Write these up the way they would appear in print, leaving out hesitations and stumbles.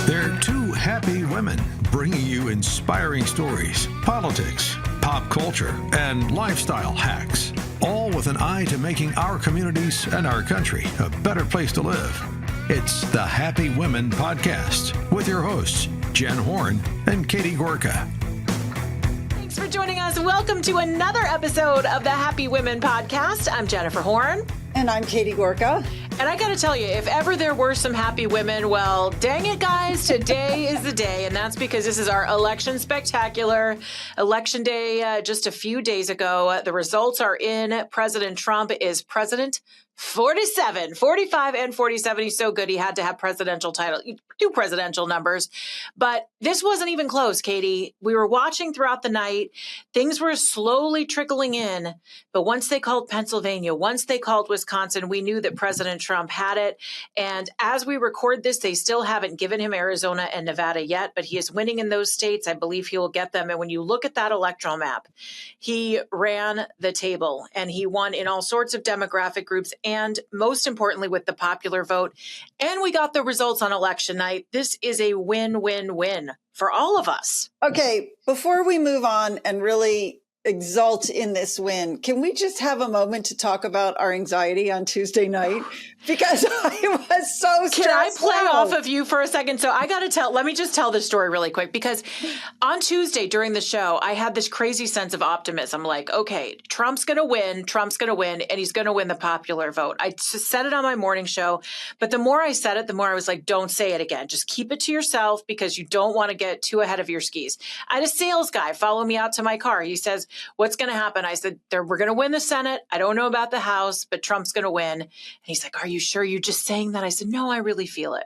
They're two happy women bringing you inspiring stories, politics, pop culture, and lifestyle hacks, all with an eye to making our communities and our country a better place to live. It's the Happy Women Podcast with your hosts, Jen Horn and Katie Gorka. Thanks for joining us. Welcome to another episode of the Happy Women Podcast. I'm Jennifer Horn. And I'm Katie Gorka. And I got to tell you, if ever there were some happy women, well, dang it, guys, today is the day. And that's because this is our election spectacular. Election day just a few days ago. The results are in. President Trump is president 47, 45 and 47. He's so good. He had to have presidential title, do presidential numbers. But this wasn't even close, Katie. We were watching throughout the night. Things were slowly trickling in. But once they called Pennsylvania, once they called Wisconsin, we knew that President Trump had it. And as we record this, they still haven't given him Arizona and Nevada yet, but he is winning in those states. I believe he will get them. And when you look at that electoral map, he ran the table and he won in all sorts of demographic groups. And most importantly, with the popular vote. And we got the results on election night. This is a win-win-win for all of us. Okay, before we move on and really exult in this win, can we just have a moment to talk about our anxiety on Tuesday night? Because I was so stressed. Can I play off of you for a second? So I got to let me just tell this story really quick, because on Tuesday during the show, I had this crazy sense of optimism. Like, okay, Trump's going to win, and he's going to win the popular vote. I said it on my morning show, but the more I said it, the more I was like, don't say it again. Just keep it to yourself because you don't want to get too ahead of your skis. I had a sales guy follow me out to my car. He says, what's going to happen? I said, we're going to win the Senate. I don't know about the House, but Trump's going to win. And he's like, are you sure you're just saying that? I said, no, I really feel it.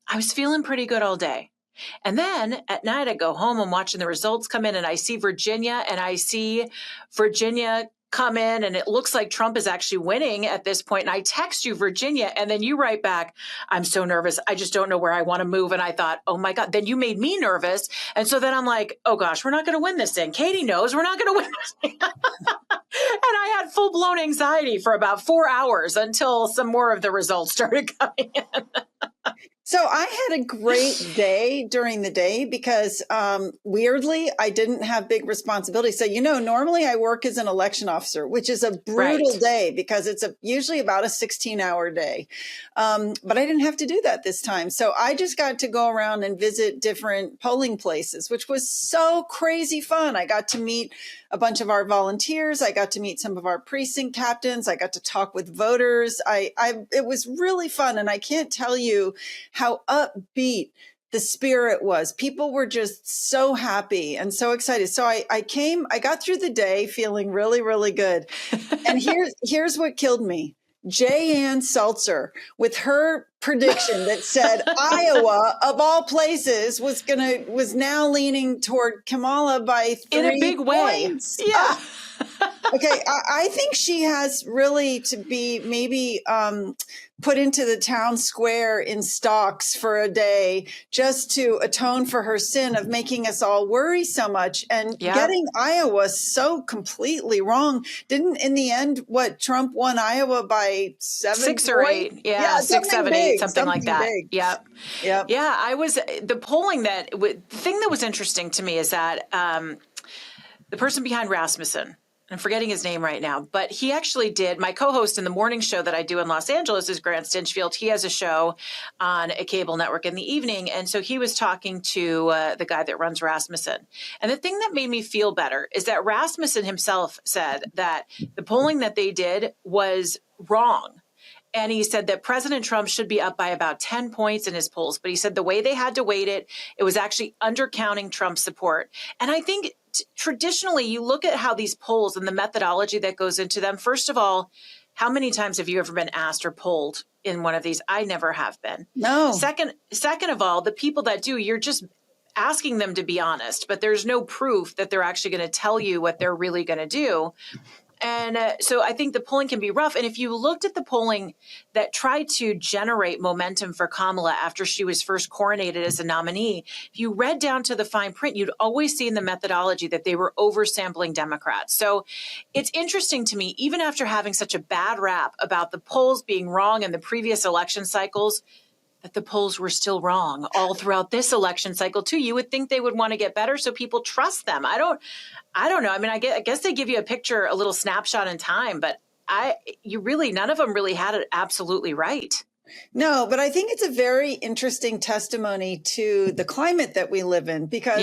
I was feeling pretty good all day. And then at night, I go home, I'm watching the results come in, and I see Virginia come in, and it looks like Trump is actually winning at this point. And I text you, Virginia, and then you write back, I'm so nervous. I just don't know where I want to move. And I thought, oh my God, then you made me nervous. And so then I'm like, oh gosh, we're not going to win this thing. Katie knows we're not going to win this thing. And I had full blown anxiety for about 4 hours until some more of the results started coming in. So I had a great day during the day because weirdly, I didn't have big responsibilities. So, normally I work as an election officer, which is a brutal day because it's usually about a 16-hour day. But I didn't have to do that this time. So I just got to go around and visit different polling places, which was so crazy fun. I got to meet a bunch of our volunteers. I got to meet some of our precinct captains. I got to talk with voters. It was really fun. And I can't tell you how upbeat the spirit was. People were just so happy and so excited. So I got through the day feeling really, really good. And here's what killed me. Jan Seltzer with her prediction that said Iowa, of all places, was now leaning toward Kamala by 3 in a big points. way. Yeah. Okay, I think she has really to be maybe put into the town square in stocks for a day just to atone for her sin of making us all worry so much and getting Iowa so completely wrong. Didn't in the end, Trump won Iowa by 6 or 8. Yeah, 6, 7, 8, something like that. Big. Yeah. Yeah. The polling the thing that was interesting to me is that the person behind Rasmussen, I'm forgetting his name right now, but he actually did. My co-host in the morning show that I do in Los Angeles is Grant Stinchfield. He has a show on a cable network in the evening. And so he was talking to the guy that runs Rasmussen. And the thing that made me feel better is that Rasmussen himself said that the polling that they did was wrong. And he said that President Trump should be up by about 10 points in his polls. But he said the way they had to weight it was actually undercounting Trump's support. And I think traditionally, you look at how these polls and the methodology that goes into them. First of all, how many times have you ever been asked or polled in one of these? I never have been. No. Second of all, the people that do, you're just asking them to be honest, but there's no proof that they're actually going to tell you what they're really going to do. And so I think the polling can be rough. And if you looked at the polling that tried to generate momentum for Kamala after she was first coronated as a nominee, if you read down to the fine print, you'd always see in the methodology that they were oversampling Democrats. So it's interesting to me, even after having such a bad rap about the polls being wrong in the previous election cycles, but the polls were still wrong all throughout this election cycle too. You would think they would want to get better so people trust them. I don't know. I mean, I guess they give you a picture, a little snapshot in time, but none of them really had it absolutely right. No, but I think it's a very interesting testimony to the climate that we live in because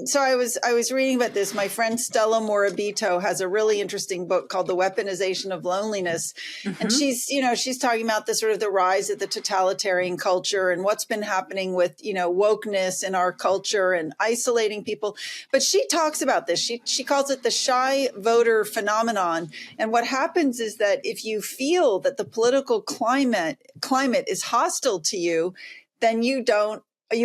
so I was reading about this. My friend Stella Morabito has a really interesting book called The Weaponization of Loneliness. And she's talking about the sort of the rise of the totalitarian culture and what's been happening with, wokeness in our culture and isolating people. But she talks about this. She calls it the shy voter phenomenon. And what happens is that if you feel that the political climate is hostile to you, then you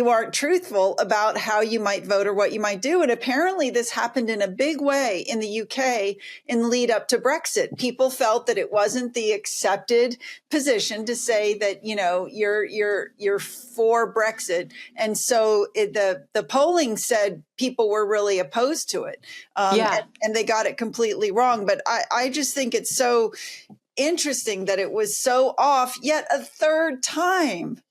aren't truthful about how you might vote or what you might do. And apparently this happened in a big way in the UK in the lead up to Brexit. People felt that it wasn't the accepted position to say that, you're for Brexit. And so the polling said people were really opposed to it. And they got it completely wrong. But I just think it's so interesting that it was so off yet a third time.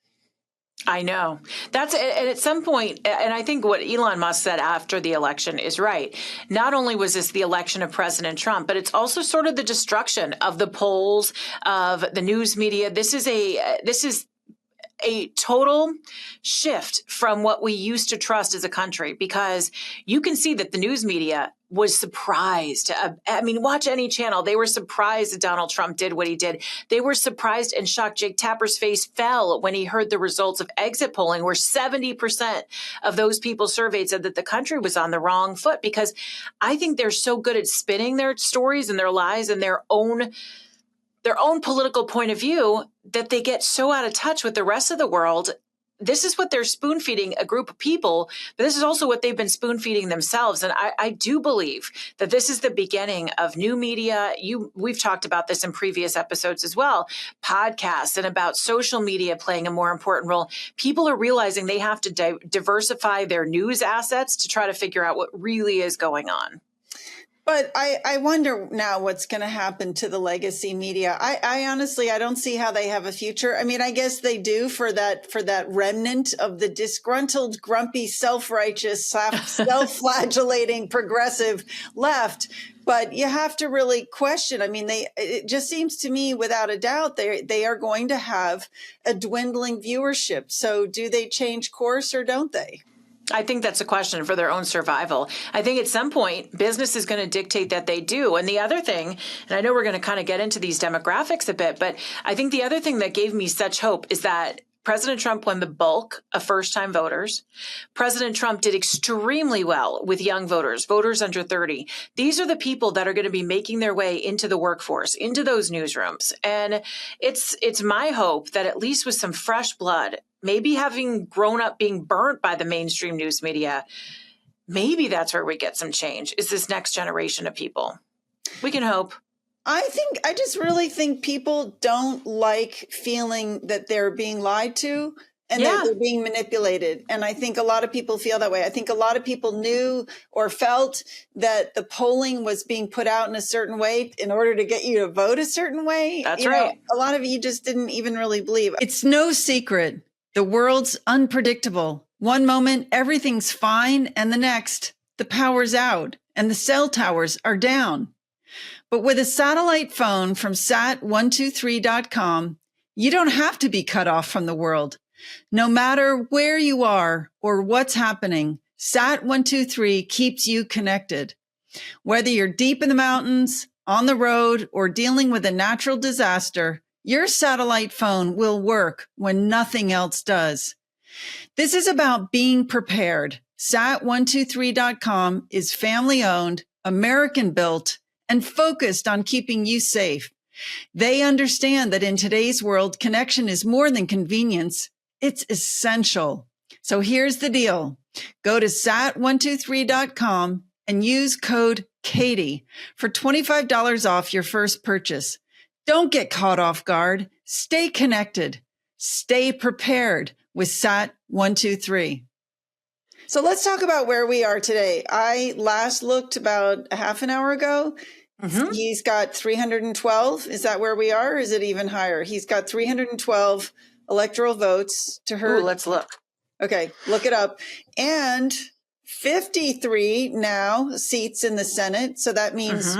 I know. And at some point, and I think what Elon Musk said after the election is right. Not only was this the election of President Trump, but it's also sort of the destruction of the polls, of the news media. This is a total shift from what we used to trust as a country, because you can see that the news media was surprised. Watch any channel. They were surprised that Donald Trump did what he did. They were surprised and shocked. Jake Tapper's face fell when he heard the results of exit polling, where 70% of those people surveyed said that the country was on the wrong foot, because I think they're so good at spinning their stories and their lies and their own political point of view that they get so out of touch with the rest of the world. This is what they're spoon feeding a group of people, but this is also what they've been spoon feeding themselves. And I do believe that this is the beginning of new media. We've talked about this in previous episodes as well, podcasts and about social media playing a more important role. People are realizing they have to diversify their news assets to try to figure out what really is going on. But I wonder now what's going to happen to the legacy media. I honestly, I don't see how they have a future. I mean, I guess they do for that remnant of the disgruntled, grumpy, self-righteous, self-flagellating progressive left. But you have to really question. I mean, it just seems to me, without a doubt, they are going to have a dwindling viewership. So do they change course or don't they? I think that's a question for their own survival. I think at some point, business is going to dictate that they do. And the other thing, and I know we're going to kind of get into these demographics a bit, but I think the other thing that gave me such hope is that President Trump won the bulk of first-time voters. President Trump did extremely well with young voters under 30. These are the people that are going to be making their way into the workforce, into those newsrooms. And it's my hope that at least with some fresh blood, maybe having grown up being burnt by the mainstream news media, maybe that's where we get some change, is this next generation of people. We can hope. I just really think people don't like feeling that they're being lied to and that they're being manipulated. And I think a lot of people feel that way. I think a lot of people knew or felt that the polling was being put out in a certain way in order to get you to vote a certain way. That's right. A lot of you just didn't even really believe. It's no secret. The world's unpredictable. One moment, everything's fine, and the next, the power's out and the cell towers are down. But with a satellite phone from sat123.com, you don't have to be cut off from the world. No matter where you are or what's happening, Sat123 keeps you connected. Whether you're deep in the mountains, on the road, or dealing with a natural disaster, your satellite phone will work when nothing else does. This is about being prepared. Sat123.com is family-owned, American-built, and focused on keeping you safe. They understand that in today's world, connection is more than convenience. It's essential. So here's the deal. Go to sat123.com and use code Katie for $25 off your first purchase. Don't get caught off guard. Stay connected. Stay prepared with Sat123. So let's talk about where we are today. I last looked about a half an hour ago. Mm-hmm. He's got 312. Is that where we are? Or is it even higher? He's got 312 electoral votes to her. Ooh, let's look. Okay, look it up. And 53 now seats in the Senate. So that means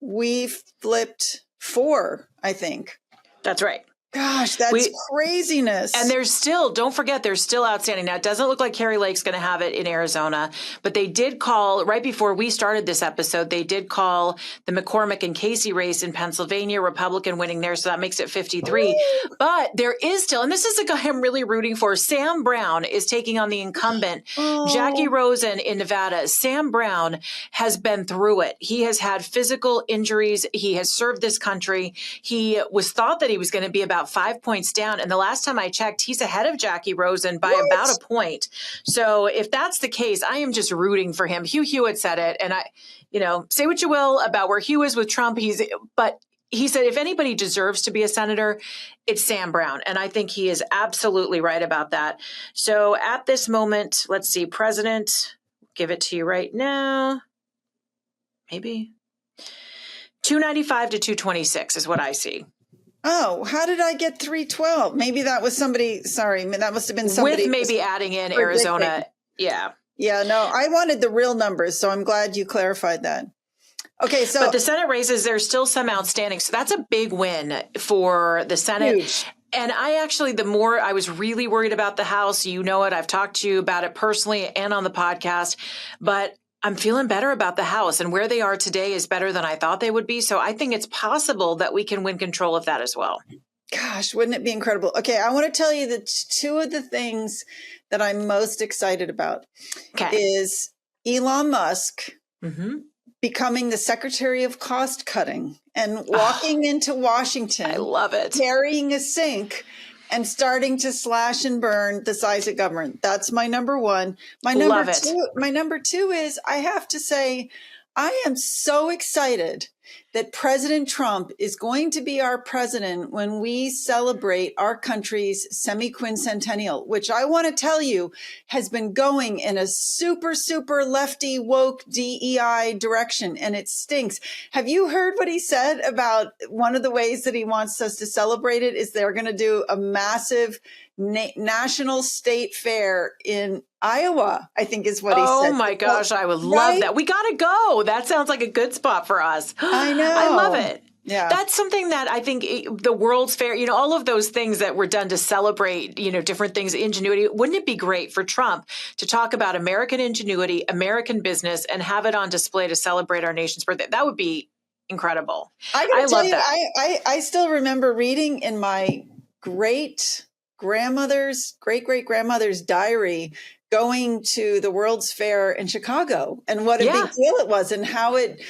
we've flipped 4, I think. That's right. Gosh, that's craziness. And there's still, don't forget, there's still outstanding. Now, it doesn't look like Kari Lake's going to have it in Arizona, but they did call, right before we started this episode, they did call the McCormick and Casey race in Pennsylvania, Republican winning there, so that makes it 53. Ooh. But there is still, and this is a guy I'm really rooting for, Sam Brown is taking on the incumbent, Jackie Rosen in Nevada. Sam Brown has been through it. He has had physical injuries. He has served this country. He was thought that he was going to be about 5 points down. And the last time I checked, he's ahead of Jackie Rosen by about a point. So if that's the case, I am just rooting for him. Hugh Hewitt said it. And say what you will about where Hugh is with Trump. But he said, if anybody deserves to be a senator, it's Sam Brown. And I think he is absolutely right about that. So at this moment, let's see, President, give it to you right now. Maybe 295 to 226 is what I see. Oh, how did I get 312? Maybe that was somebody. Sorry, that must have been somebody. With maybe adding in Arizona. Yeah. Yeah, no, I wanted the real numbers, so I'm glad you clarified that. Okay, so. But the Senate races, there's still some outstanding. So that's a big win for the Senate. Huge. And the more I was really worried about the House, you know it, I've talked to you about it personally and on the podcast, but I'm feeling better about the House, and where they are today is better than I thought they would be. So I think it's possible that we can win control of that as well. Gosh, wouldn't it be incredible? Okay, I want to tell you that 2 of the things that I'm most excited about is Elon Musk becoming the Secretary of Cost Cutting and walking into Washington. I love it. Carrying a sink and starting to slash and burn the size of government. That's my number 1. My number two is, I have to say, I am so excited that President Trump is going to be our president when we celebrate our country's semi-quincentennial, which I want to tell you has been going in a super, super lefty woke DEI direction, and it stinks. Have you heard what he said about one of the ways that he wants us to celebrate it is they're going to do a massive national state fair in Iowa, I think is what he said. Oh my gosh, I would love that. We got to go. That sounds like a good spot for us. I know. I love it. Yeah. That's something that I think the World's Fair, all of those things that were done to celebrate, different things, ingenuity. Wouldn't it be great for Trump to talk about American ingenuity, American business, and have it on display to celebrate our nation's birthday? That would be incredible. I love that. I still remember reading in my great great grandmother's diary going to the World's Fair in Chicago, and what a big deal it was, and how it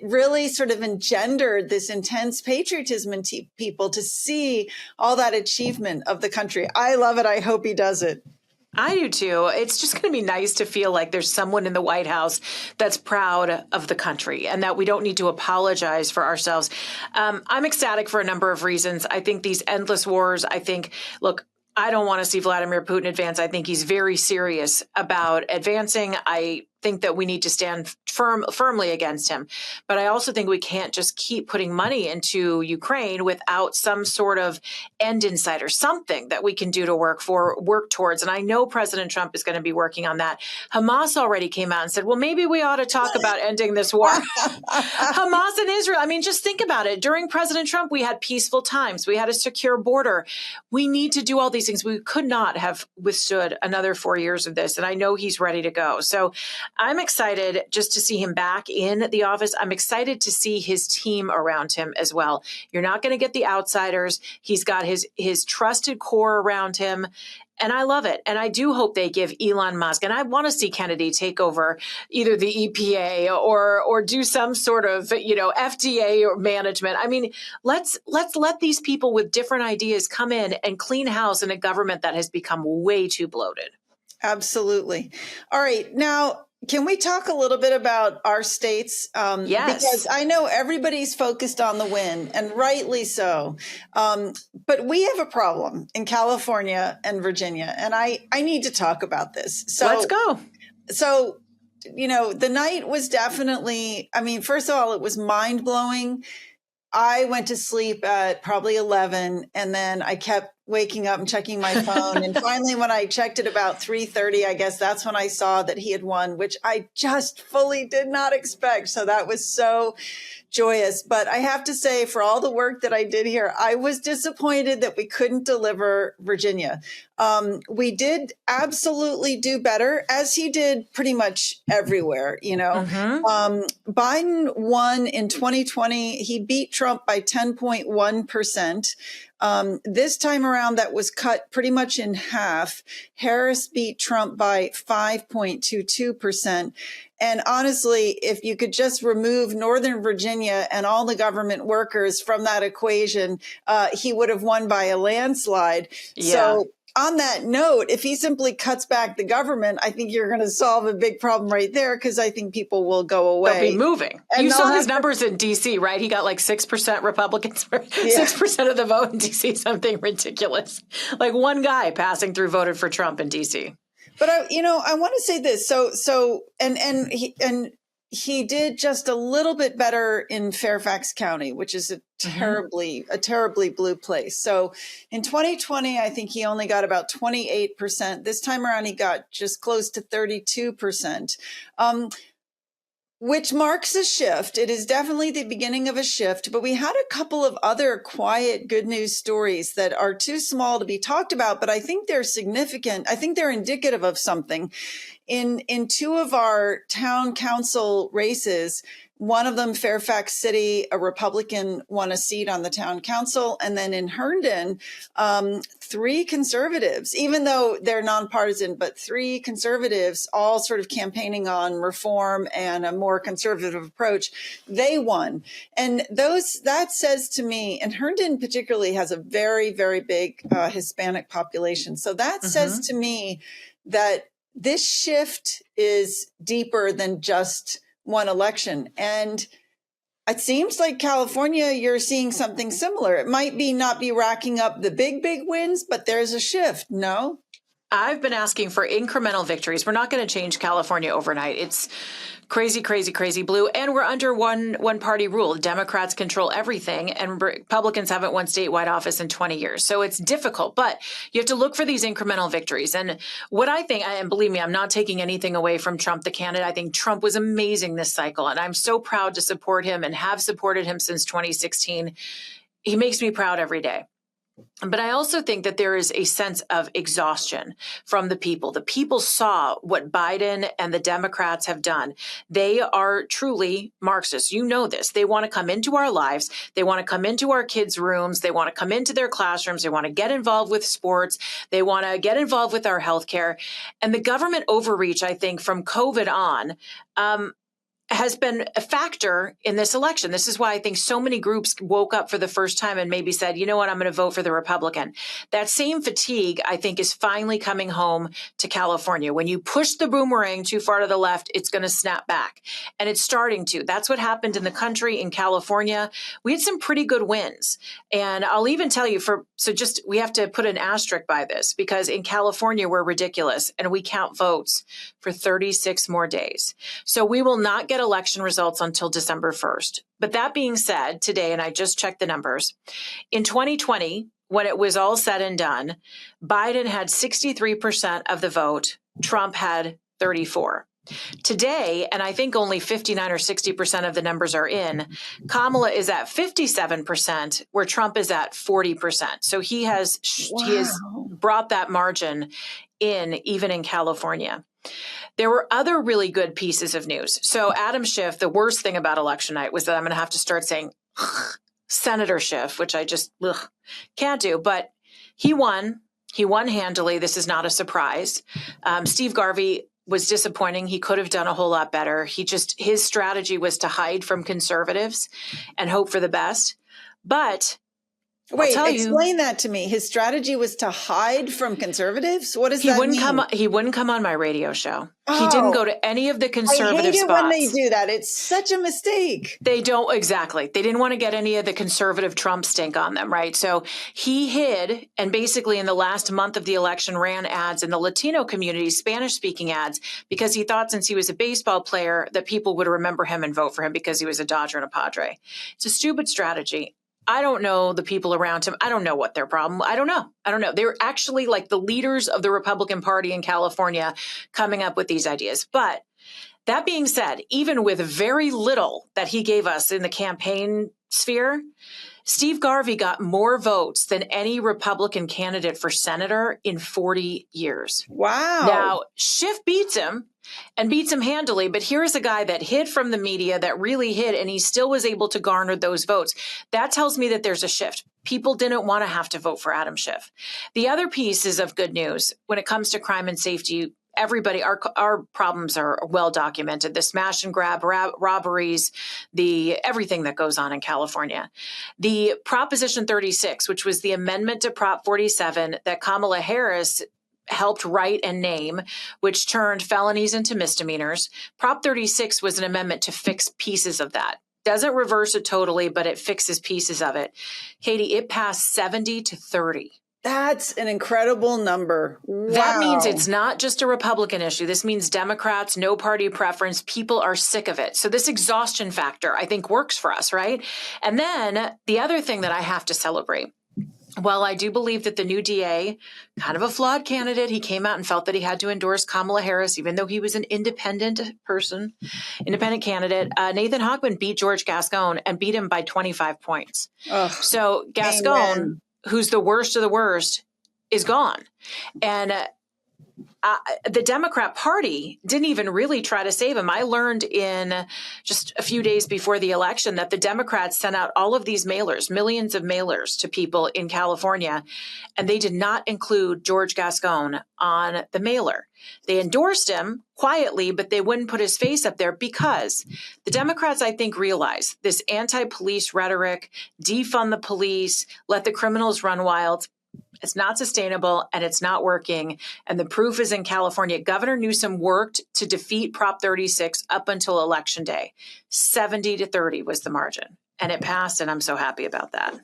really sort of engendered this intense patriotism in people to see all that achievement of the country. I love it. I hope he does it. I do too. It's just going to be nice to feel like there's someone in the White House that's proud of the country and that we don't need to apologize for ourselves. I'm ecstatic for a number of reasons. I think these endless wars, I don't want to see Vladimir Putin advance. I think he's very serious about advancing. I think that we need to stand firmly against him. But I also think we can't just keep putting money into Ukraine without some sort of end in sight or something that we can do to work towards. And I know President Trump is going to be working on that. Hamas already came out and said, well, maybe we ought to talk about ending this war. Hamas and Israel. I mean, just think about it. During President Trump, we had peaceful times. We had a secure border. We need to do all these things. We could not have withstood another 4 years of this. And I know he's ready to go. So I'm excited just to see him back in the office. I'm excited to see his team around him as well. You're not going to get the outsiders. He's got his trusted core around him. And I love it. And I do hope they give Elon Musk, and I want to see Kennedy take over either the EPA or do some sort of, FDA or management. I mean, let's let these people with different ideas come in and clean house in a government that has become way too bloated. Absolutely. All right. Now, can we talk a little bit about our states? Yes. Because I know everybody's focused on the win, and rightly so. But we have a problem in California and Virginia, and I need to talk about this. So let's go. So, the night was definitely, first of all, it was mind blowing. I went to sleep at probably 11, and then I kept waking up and checking my phone. And finally, when I checked it about 3:30, I guess that's when I saw that he had won, which I just fully did not expect. So that was so joyous. But I have to say, for all the work that I did here, I was disappointed that we couldn't deliver Virginia. We did absolutely do better, as he did pretty much everywhere. Biden won in 2020. He beat Trump by 10.1%. This time around, that was cut pretty much in half. Harris beat Trump by 5.22%. And honestly, if you could just remove Northern Virginia and all the government workers from that equation, he would have won by a landslide. Yeah. So on that note, if he simply cuts back the government, I think you're going to solve a big problem right there, because I think people will go away. They'll be moving. And you saw his numbers in D.C., right? He got like 6% Republicans, 6% of the vote in D.C., something ridiculous. Like one guy passing through voted for Trump in D.C. But I want to say this. He did just a little bit better in Fairfax County, which is a terribly blue place. So in 2020, I think he only got about 28%. This time around, he got just close to 32%. Which marks a shift. It is definitely the beginning of a shift, but we had a couple of other quiet good news stories that are too small to be talked about, but I think they're significant. I think they're indicative of something. In two of our town council races, one of them, Fairfax City, a Republican won a seat on the town council. And then in Herndon, 3 conservatives, even though they're nonpartisan, but 3 conservatives all sort of campaigning on reform and a more conservative approach, they won. And that says to me, and Herndon particularly has a very, very big Hispanic population. So that says to me that this shift is deeper than just one election. And it seems like California, you're seeing something similar. It might not be racking up the big wins, but there's a shift. No? I've been asking for incremental victories. We're not going to change California overnight. It's crazy, crazy, crazy blue. And we're under one party rule. Democrats control everything, and Republicans haven't won statewide office in 20 years. So it's difficult, but you have to look for these incremental victories. And what I think, and believe me, I'm not taking anything away from Trump, the candidate. I think Trump was amazing this cycle, and I'm so proud to support him and have supported him since 2016. He makes me proud every day. But I also think that there is a sense of exhaustion from the people. The people saw what Biden and the Democrats have done. They are truly Marxists. You know this. They want to come into our lives. They want to come into our kids' rooms. They want to come into their classrooms. They want to get involved with sports. They want to get involved with our healthcare. And the government overreach, I think, from COVID on, has been a factor in this election. This is why I think so many groups woke up for the first time and maybe said, you know what, I'm going to vote for the Republican. That same fatigue, I think, is finally coming home to California. When you push the boomerang too far to the left, it's going to snap back. And it's starting to. That's what happened in the country, in California. We had some pretty good wins. And I'll even tell you, we have to put an asterisk by this, because in California, we're ridiculous and we count votes for 36 more days. So we will not get election results until December 1st. But that being said, today, and I just checked the numbers, in 2020, when it was all said and done, Biden had 63% of the vote. Trump had 34%. Today, and I think only 59 or 60% of the numbers are in, Kamala is at 57%, where Trump is at 40%. So he has brought that margin in, even in California. There were other really good pieces of news. So Adam Schiff, the worst thing about election night was that I'm going to have to start saying Senator Schiff, which I just can't do. But he won. He won handily. This is not a surprise. Steve Garvey was disappointing. He could have done a whole lot better. His strategy was to hide from conservatives and hope for the best. But wait, explain that to me. His strategy was to hide from conservatives? What does that mean? He wouldn't come on my radio show. Oh, he didn't go to any of the conservative spots. I hate it when they do that. It's such a mistake. They don't, exactly. They didn't want to get any of the conservative Trump stink on them, right? So he hid, and basically in the last month of the election ran ads in the Latino community, Spanish-speaking ads, because he thought since he was a baseball player that people would remember him and vote for him because he was a Dodger and a Padre. It's a stupid strategy. I don't know the people around him. I don't know what their problem. I don't know. They're actually like the leaders of the Republican Party in California coming up with these ideas. But that being said, even with very little that he gave us in the campaign sphere, Steve Garvey got more votes than any Republican candidate for senator in 40 years. Wow. Now, Schiff beats him and beats him handily, but here's a guy that hid from the media, that really hid, and he still was able to garner those votes. That tells me that there's a shift. People didn't want to have to vote for Adam Schiff. The other piece is of good news when it comes to crime and safety. Everybody, our problems are well documented. The smash and grab robberies, everything that goes on in California. The Proposition 36, which was the amendment to Prop 47 that Kamala Harris helped write and name, which turned felonies into misdemeanors. Prop 36 was an amendment to fix pieces of that. Doesn't reverse it totally, but it fixes pieces of it. Katie, it passed 70-30. That's an incredible number. Wow. That means it's not just a Republican issue. This means Democrats, no party preference. People are sick of it. So this exhaustion factor, I think, works for us, right? And then the other thing that I have to celebrate, well, I do believe that the new DA, kind of a flawed candidate, he came out and felt that he had to endorse Kamala Harris, even though he was an independent candidate. Nathan Hochman beat George Gascon and beat him by 25 points. Ugh, so Gascon, amen. Who's the worst of the worst, is gone. And the Democrat Party didn't even really try to save him. I learned in just a few days before the election that the Democrats sent out all of these mailers, millions of mailers to people in California, and they did not include George Gascon on the mailer. They endorsed him quietly, but they wouldn't put his face up there because the Democrats, I think, realize this anti-police rhetoric, defund the police, let the criminals run wild. It's not sustainable and it's not working. And the proof is in California. Governor Newsom worked to defeat Prop 36 up until Election Day. 70-30 was the margin. And it passed, and I'm so happy about that.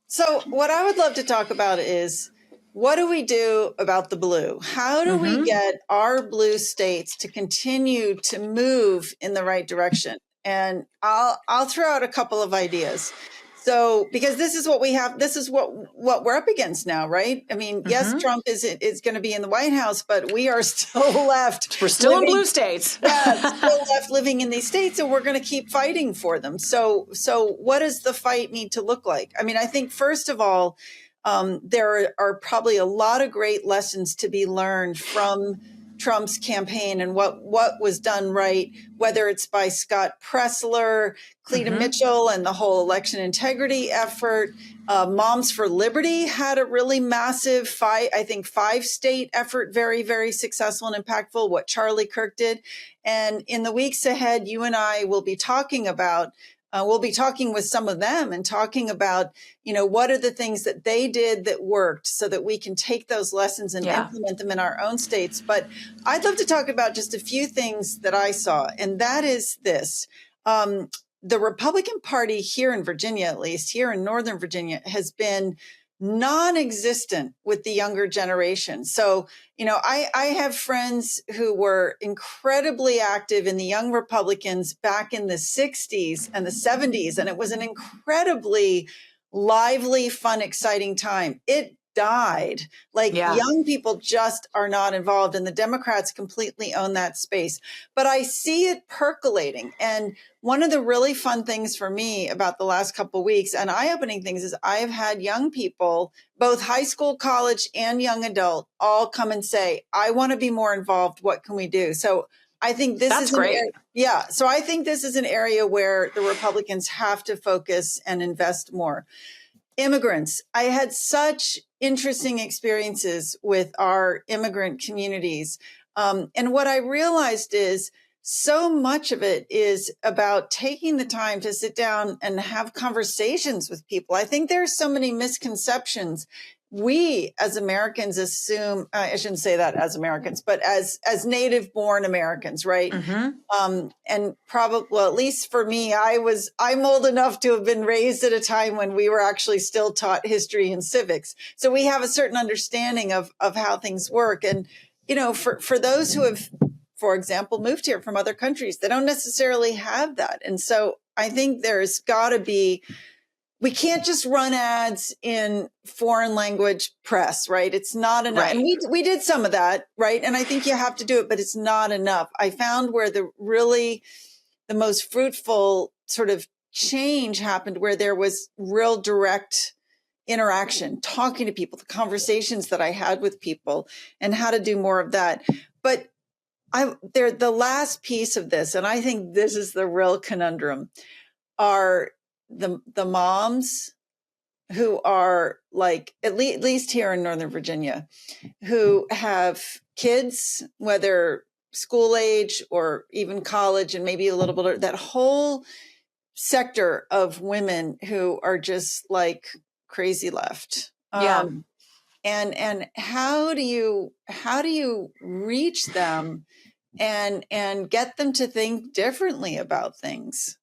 So what I would love to talk about is, what do we do about the blue? How do we get our blue states to continue to move in the right direction? And I'll throw out a couple of ideas. So, because this is what we have, this is what we're up against now, right? I mean, yes, Trump is going to be in the White House, but we are still left. We're still in blue states. Still left living in these states, and we're going to keep fighting for them. So what does the fight need to look like? I mean, I think first of all, there are probably a lot of great lessons to be learned from Trump's campaign and what was done right, whether it's by Scott Pressler, Cleta Mitchell, and the whole election integrity effort. Moms for Liberty had a really massive five-state effort, very, very successful and impactful, what Charlie Kirk did. And in the weeks ahead, you and I will be talking about we'll be talking with some of them and talking about, what are the things that they did that worked so that we can take those lessons and implement them in our own states. But I'd love to talk about just a few things that I saw, and that is this. The Republican Party here in Virginia, at least here in Northern Virginia, has been non-existent with the younger generation. So, I have friends who were incredibly active in the Young Republicans back in the 60s and the 70s, and it was an incredibly lively, fun, exciting time. It died. Young people just are not involved, and the Democrats completely own that space. But I see it percolating. And one of the really fun things for me about the last couple of weeks and eye-opening things is I have had young people, both high school, college, and young adult, all come and say, I want to be more involved. What can we do? So I think this is great. So I think this is an area where the Republicans have to focus and invest more. Immigrants. I had such interesting experiences with our immigrant communities. And what I realized is so much of it is about taking the time to sit down and have conversations with people. I think there are so many misconceptions. We as Americans assume, I shouldn't say that as Americans, but as native born Americans, right? And probably, well, at least for me, I'm old enough to have been raised at a time when we were actually still taught history and civics. So we have a certain understanding of how things work. And, for those who have, for example, moved here from other countries, they don't necessarily have that. And so I think there's got to be we can't just run ads in foreign language press, right? It's not enough. Right. And we did some of that, right? And I think you have to do it, but it's not enough. I found where the most fruitful sort of change happened where there was real direct interaction, talking to people, the conversations that I had with people, and how to do more of that. But the last piece of this, and I think this is the real conundrum, are the moms who are like, at least here in Northern Virginia, who have kids, whether school age or even college, and maybe a little bit, that whole sector of women who are just like crazy left. Yeah. And how do you reach them and get them to think differently about things?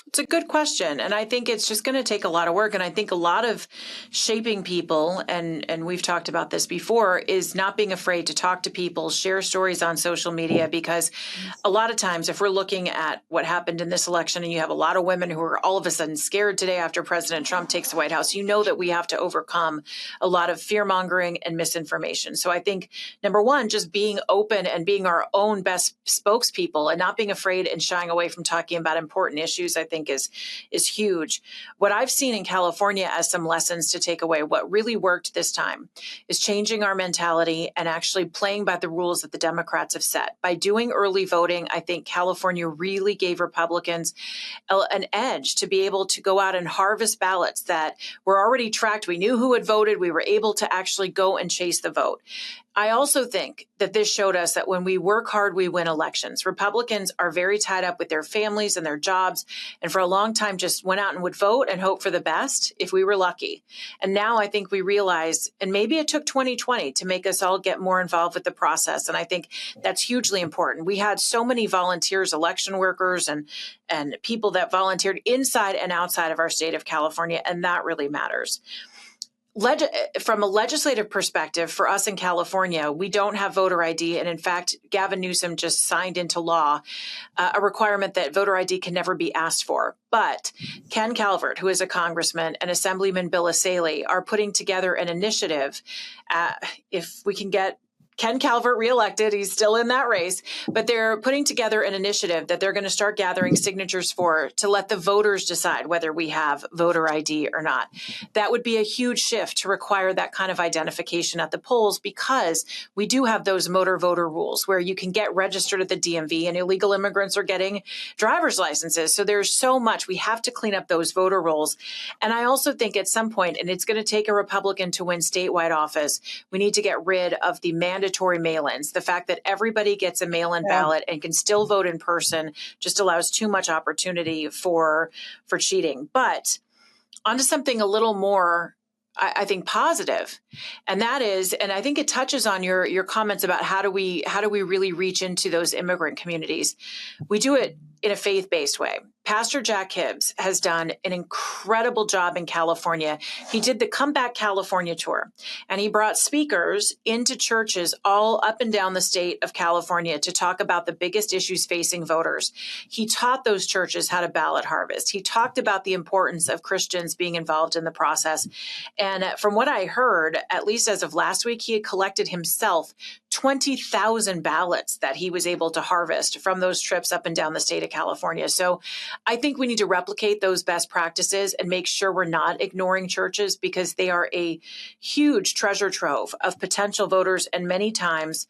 It's a good question. And I think it's just going to take a lot of work. And I think a lot of shaping people, and we've talked about this before, is not being afraid to talk to people, share stories on social media, because a lot of times if we're looking at what happened in this election and you have a lot of women who are all of a sudden scared today after President Trump takes the White House, you know that we have to overcome a lot of fear mongering and misinformation. So I think, number one, just being open and being our own best spokespeople and not being afraid and shying away from talking about important issues, I think is huge. What I've seen in California as some lessons to take away, what really worked this time, is changing our mentality and actually playing by the rules that the Democrats have set. By doing early voting, I think California really gave Republicans an edge to be able to go out and harvest ballots that were already tracked. We knew who had voted. We were able to actually go and chase the vote. I also think that this showed us that when we work hard, we win elections. Republicans are very tied up with their families and their jobs, and for a long time just went out and would vote and hope for the best if we were lucky. And now I think we realize, and maybe it took 2020 to make us all get more involved with the process. And I think that's hugely important. We had so many volunteers, election workers, and people that volunteered inside and outside of our state of California, and that really matters. From a legislative perspective, for us in California, we don't have voter ID. And in fact, Gavin Newsom just signed into law a requirement that voter ID can never be asked for. But Ken Calvert, who is a congressman, and Assemblyman Bill Asaley are putting together an initiative. If we can get Ken Calvert reelected, he's still in that race, but they're putting together an initiative that they're going to start gathering signatures for to let the voters decide whether we have voter ID or not. That would be a huge shift to require that kind of identification at the polls, because we do have those motor voter rules where you can get registered at the DMV and illegal immigrants are getting driver's licenses. So there's so much. We have to clean up those voter rolls. And I also think at some point, and it's going to take a Republican to win statewide office, we need to get rid of the mandatory mail-ins. The fact that everybody gets a mail-in ballot and can still vote in person just allows too much opportunity for cheating. But onto something a little more, I think, positive, and that is, and I think it touches on your comments about how do we really reach into those immigrant communities. We do it in a faith-based way. Pastor Jack Hibbs has done an incredible job in California. He did the Come Back California tour, and he brought speakers into churches all up and down the state of California to talk about the biggest issues facing voters. He taught those churches how to ballot harvest. He talked about the importance of Christians being involved in the process. And from what I heard, at least as of last week, he had collected himself 20,000 ballots that he was able to harvest from those trips up and down the state of California. So I think we need to replicate those best practices and make sure we're not ignoring churches, because they are a huge treasure trove of potential voters, and many times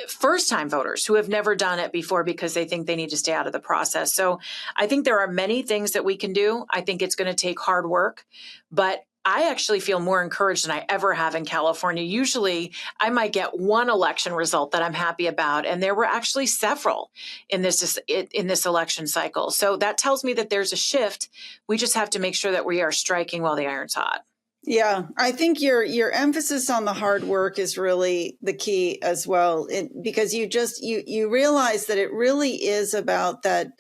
first-time voters who have never done it before because they think they need to stay out of the process. So I think there are many things that we can do. I think it's going to take hard work, but I actually feel more encouraged than I ever have in California. Usually I might get one election result that I'm happy about, and there were actually several in this election cycle. So that tells me that there's a shift. We just have to make sure that we are striking while the iron's hot. Yeah, I think your emphasis on the hard work is really the key as well, because you realize that it really is about that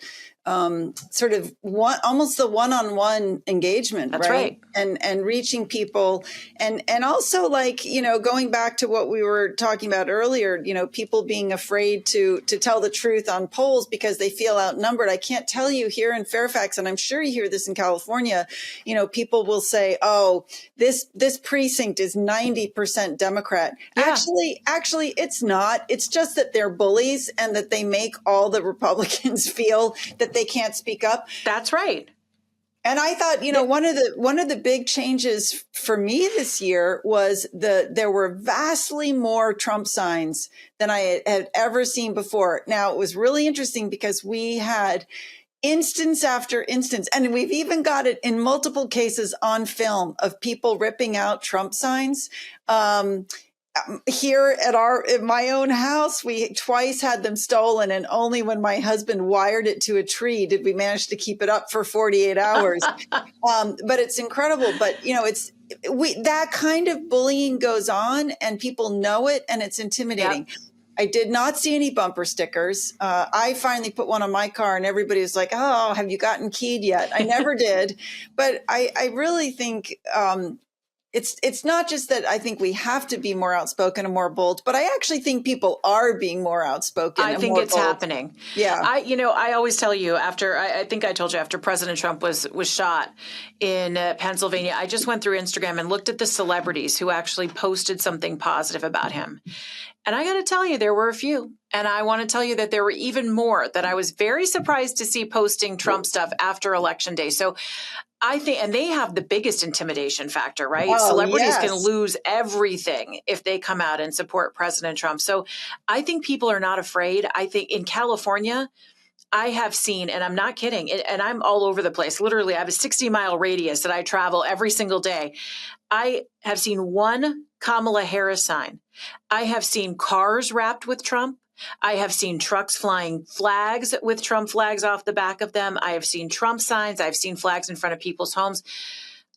sort of almost the one-on-one engagement, That's right. And reaching people, and also, like, going back to what we were talking about earlier, people being afraid to tell the truth on polls because they feel outnumbered. I can't tell you here in Fairfax, and I'm sure you hear this in California, people will say, oh, this precinct is 90% Democrat. Yeah. Actually, it's not. It's just that they're bullies and that they make all the Republicans feel that they can't speak up. That's right. And I thought, one of the big changes for me this year was there were vastly more Trump signs than I had ever seen before. Now, it was really interesting because we had instance after instance, and we've even got it in multiple cases on film of people ripping out Trump signs. Here at my own house, we twice had them stolen, and only when my husband wired it to a tree did we manage to keep it up for 48 hours. But it's incredible. But that kind of bullying goes on, and people know it, and it's intimidating. Yep. I did not see any bumper stickers. I finally put one on my car, and everybody was like, "Oh, have you gotten keyed yet?" I never did, but I really think. It's not just that I think we have to be more outspoken and more bold, but I actually think people are being more outspoken. I think it's happening. Yeah. I always tell you I think I told you after President Trump was shot in Pennsylvania, I just went through Instagram and looked at the celebrities who actually posted something positive about him. And I got to tell you, there were a few. And I want to tell you that there were even more that I was very surprised to see posting Trump stuff after Election Day. So I think, and they have the biggest intimidation factor, right? Oh, Celebrities yes. can lose everything if they come out and support President Trump. So I think people are not afraid. I think in California, I have seen, and I'm not kidding, and I'm all over the place. Literally, I have a 60-mile radius that I travel every single day. I have seen one Kamala Harris sign. I have seen cars wrapped with Trump. I have seen trucks flying flags with Trump flags off the back of them. I have seen Trump signs. I've seen flags in front of people's homes.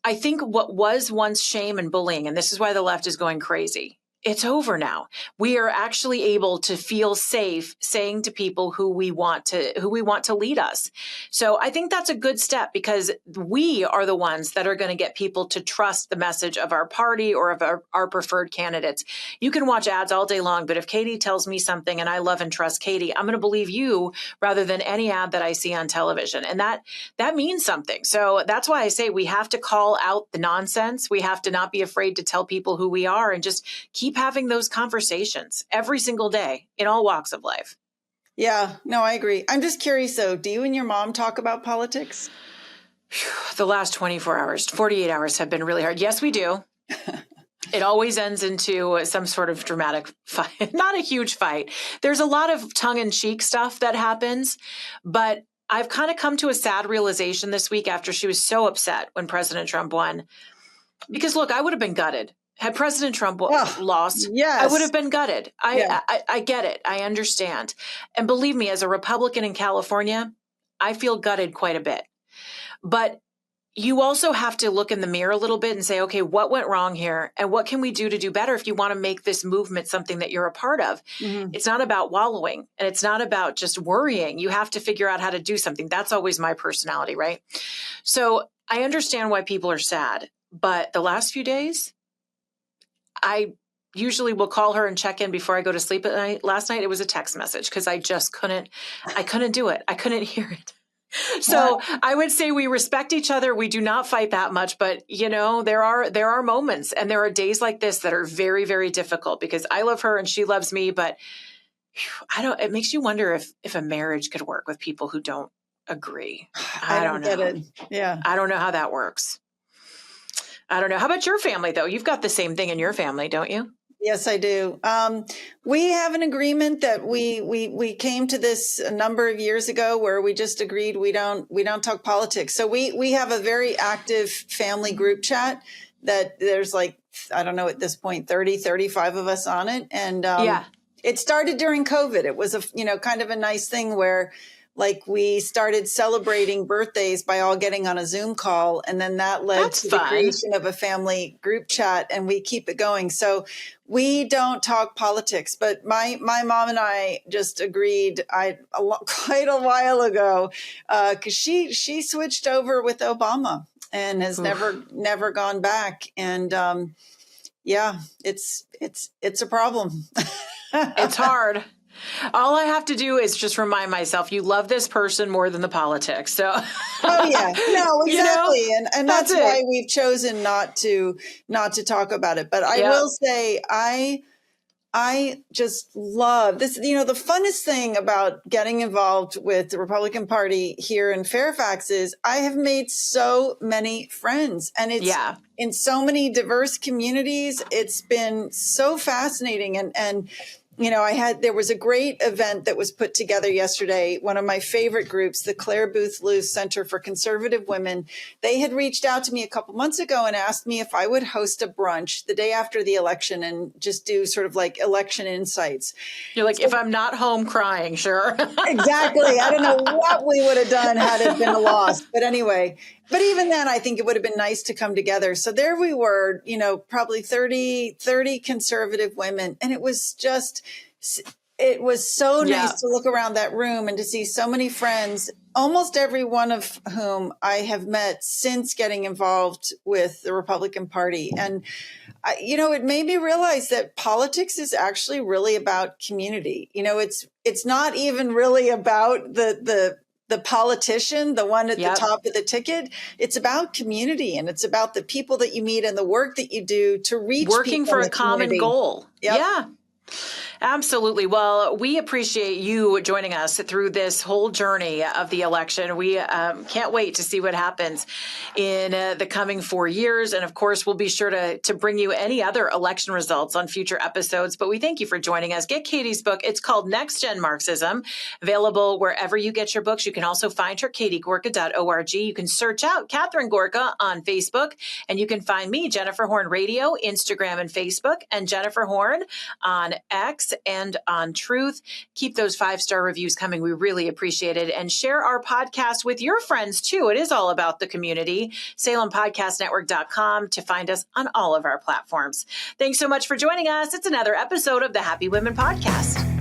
I think what was once shame and bullying, and this is why the left is going crazy, it's over now. We are actually able to feel safe saying to people who we want to lead us. So I think that's a good step because we are the ones that are going to get people to trust the message of our party or of our preferred candidates. You can watch ads all day long, but if Katie tells me something and I love and trust Katie, I'm going to believe you rather than any ad that I see on television. And that means something. So that's why I say we have to call out the nonsense. We have to not be afraid to tell people who we are and just keep having those conversations every single day in all walks of life. Yeah, no, I agree. I'm just curious though, do you and your mom talk about politics? The last 24 hours, 48 hours have been really hard. Yes, we do. It always ends into some sort of dramatic fight, not a huge fight. There's a lot of tongue-in-cheek stuff that happens, but I've kind of come to a sad realization this week after she was so upset when President Trump won. Because look, I would have been gutted. Had President Trump lost, yes. I would have been gutted. I get it. I understand. And believe me, as a Republican in California, I feel gutted quite a bit. But you also have to look in the mirror a little bit and say, okay, what went wrong here? And what can we do to do better if you want to make this movement something that you're a part of? Mm-hmm. It's not about wallowing and it's not about just worrying. You have to figure out how to do something. That's always my personality, right? So I understand why people are sad. But the last few days, I usually will call her and check in before I go to sleep at night. Last night, it was a text message because I just couldn't do it. I couldn't hear it. So I would say we respect each other. We do not fight that much, but there are moments and there are days like this that are very, very difficult because I love her and she loves me, but it makes you wonder if a marriage could work with people who don't agree. I don't know. Get it. Yeah. I don't know how that works. I don't know. How about your family, though? You've got the same thing in your family, don't you? Yes, I do. We have an agreement that we came to this a number of years ago where we just agreed we don't talk politics. So we have a very active family group chat that there's like, I don't know, at this point, 35 of us on it. And it started during COVID. It was kind of a nice thing where like we started celebrating birthdays by all getting on a Zoom call. And then that led That's to fun. the creation of a family group chat, and we keep it going. So we don't talk politics, but my mom and I just agreed quite a while ago, because she switched over with Obama and has never gone back. And yeah, it's a problem. It's hard. All I have to do is just remind myself, you love this person more than the politics. So, oh yeah, no, exactly, and that's why it. we've chosen not to talk about it. But I will say, I just love this. You know, the funnest thing about getting involved with the Republican Party here in Fairfax is I have made so many friends, and it's in so many diverse communities. It's been so fascinating, and you know, there was a great event that was put together yesterday. One of my favorite groups, the Claire Booth Luce Center for Conservative Women, they had reached out to me a couple months ago and asked me if I would host a brunch the day after the election and just do sort of like election insights. You're like, if I'm not home crying, sure. Exactly. I don't know what we would have done had it been a loss. But anyway, but even then, I think it would have been nice to come together. So there we were, you know, probably 30 conservative women. And it was so nice to look around that room and to see so many friends, almost every one of whom I have met since getting involved with the Republican Party. And, you know, it made me realize that politics is actually really about community. You know, it's not even really about the politician, the one at the top of the ticket. It's about community, and it's about the people that you meet and the work that you do to reach working people for in a the common community. goal. Yep. Yeah. Absolutely. Well, we appreciate you joining us through this whole journey of the election. We can't wait to see what happens in the coming 4 years. And of course, we'll be sure to bring you any other election results on future episodes. But we thank you for joining us. Get Katie's book. It's called Next Gen Marxism, available wherever you get your books. You can also find her, katiegorka.org. You can search out Catherine Gorka on Facebook, and you can find me, Jennifer Horn Radio, Instagram and Facebook, and Jennifer Horn on X and on Truth. Keep those 5-star reviews coming. We really appreciate it. And share our podcast with your friends too. It is all about the community. SalemPodcastNetwork.com to find us on all of our platforms. Thanks so much for joining us. It's another episode of the Happy Women Podcast.